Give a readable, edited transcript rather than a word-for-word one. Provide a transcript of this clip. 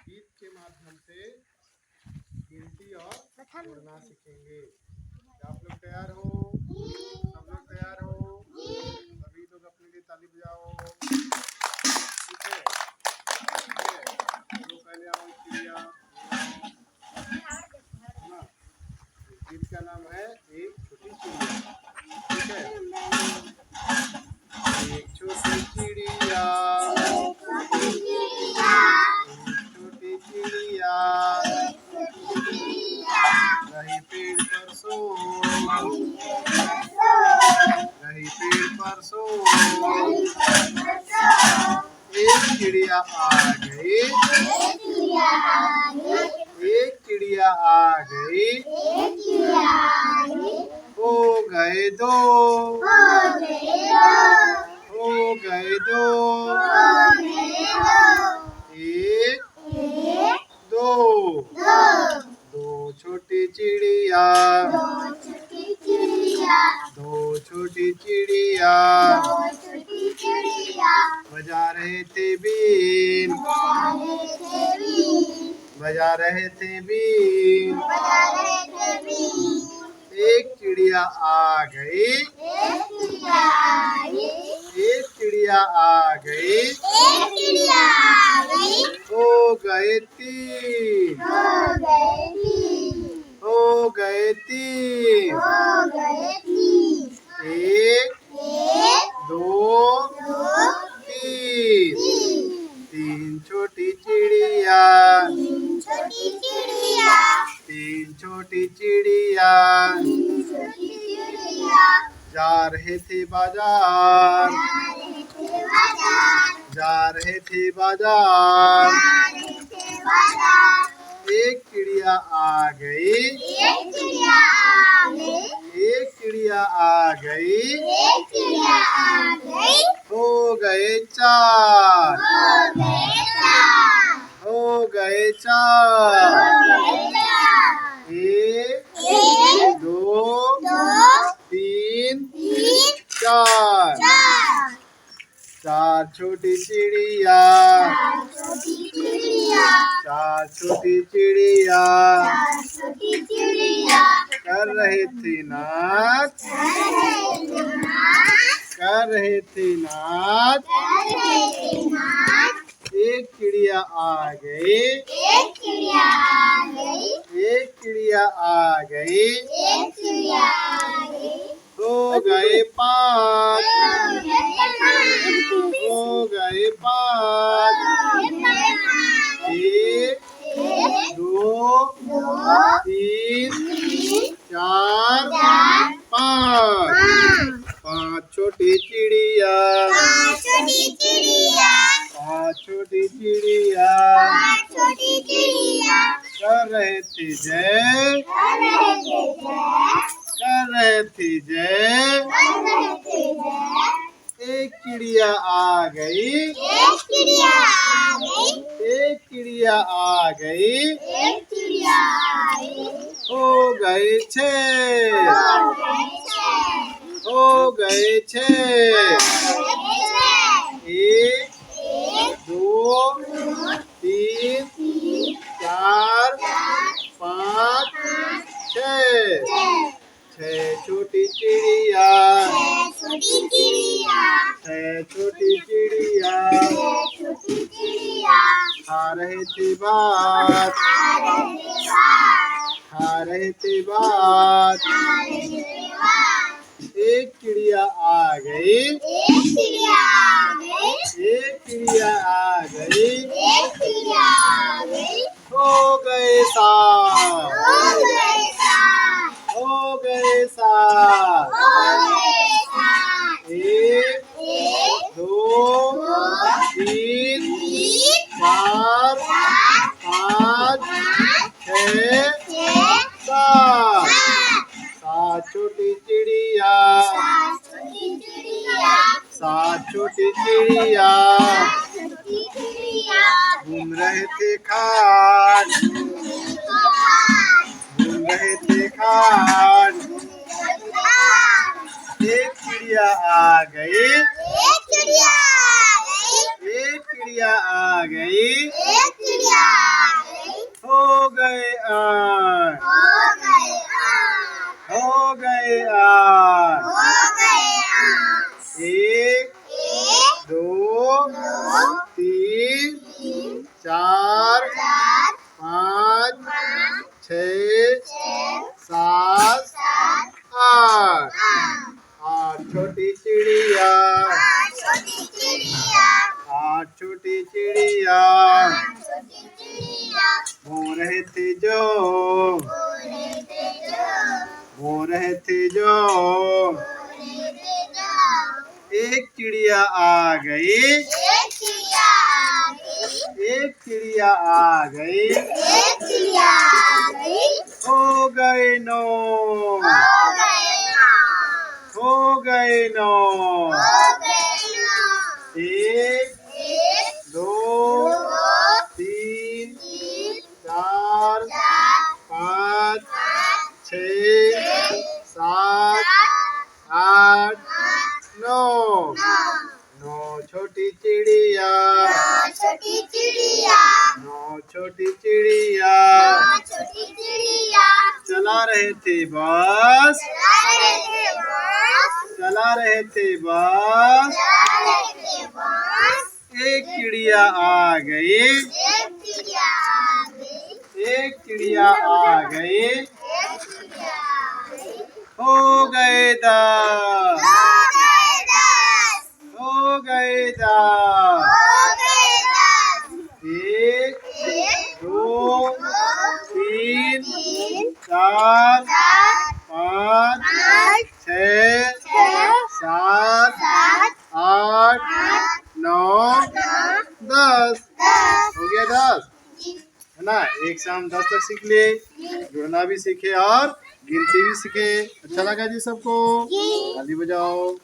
गीत के माध्यम से गिनती और जोड़ना सीखेंगे। क्या आप लोग तैयार हो? सब लोग तैयार हो? सभी लोग अपने लिए ताली बजाओ। ठीक है, ठीक है। तो पहले आओ चिड़िया। गीत का नाम है एक छोटी चिड़िया। ठीक है, एक छोटी चिड़िया, छोटी चिड़िया रही पेड़ पर सो, रही पेड़ पर सो। एक चिड़िया आ गई, एक चिड़िया आ गई, हो गए दो, हो गए दो। एक दो, दो छोटी चिड़िया, दो छोटी चिड़िया बजा रहे थे बीन, बजा रहे थे बीन। एक चिड़िया आ गई, एक चिड़िया आ गई, हो गए तीन, हो गए तीन। एक दो तीन, तीन छोटी चिड़िया, तीन छोटी चिड़िया जा रहे थे बाजार, जा रहे थे बाजार। एक चिड़िया आ गई, एक चिड़िया आ गई, हो गए चार, हो गए चार। एक दो तीन चार, चार छोटी चिड़िया, चार छोटी चिड़िया कर रहे थे नाच, कर रहे थे नाच। एक चिड़िया आ गई, एक चिड़िया आ गई, हो गए पाँच, हो गए पाँच। एक दो तीन चार पाँच, पाँच छोटी चिड़िया, पाँच छोटी चिड़िया कर रहे थे जय, कर रहे थे जय। एक चिड़िया आ गई, एक चिड़िया आ गई, हो गए छः, हो गए छः। एक दो तीन चार पाँच छः, छः छोटी चिड़िया, छः छोटी चिड़िया खा रहे थे बात, खा रहे थे बात। एक चिड़िया आ गई, एक चिड़िया आ गई, हो गए सात, हो गए सात। एक दो तीन चार पाँच छः सात, सात छोटी चिड़िया, सात छोटी चिड़िया घूम रहे थे खान, घूम रहे थे खान। एक चिड़िया आ गई, एक चिड़िया आ गई, हो गए आठ, हो गए आठ। एक, दो, तीन, चार, पाँच, छः, सात, आठ। आठ छोटी चिड़िया, आठ छोटी चिड़िया हो रहे थे जो, हो रहे थे जो। एक चिड़िया आ गई, एक चिड़िया आ गई, हो गए नौ, हो गए नौ। एक, दो, तीन, चार, पाँच, छः, सात, आठ, नौ। नौ छोटी चिड़िया, नौ छोटी चिड़िया चला रहे थे बस, चला रहे थे बस। एक चिड़िया आ गई, एक चिड़िया आ गई, हो गए दस, हो गए दस। एक, दो, तीन, चार, पाँच, छः, सात, आठ, नौ, 10। हो गया 10, है ना। एक से हम 10 तक सीख लिए, जुड़ना भी सीखे और गिनती भी सीखे। अच्छा लगा जी सबको? ताली बजाओ।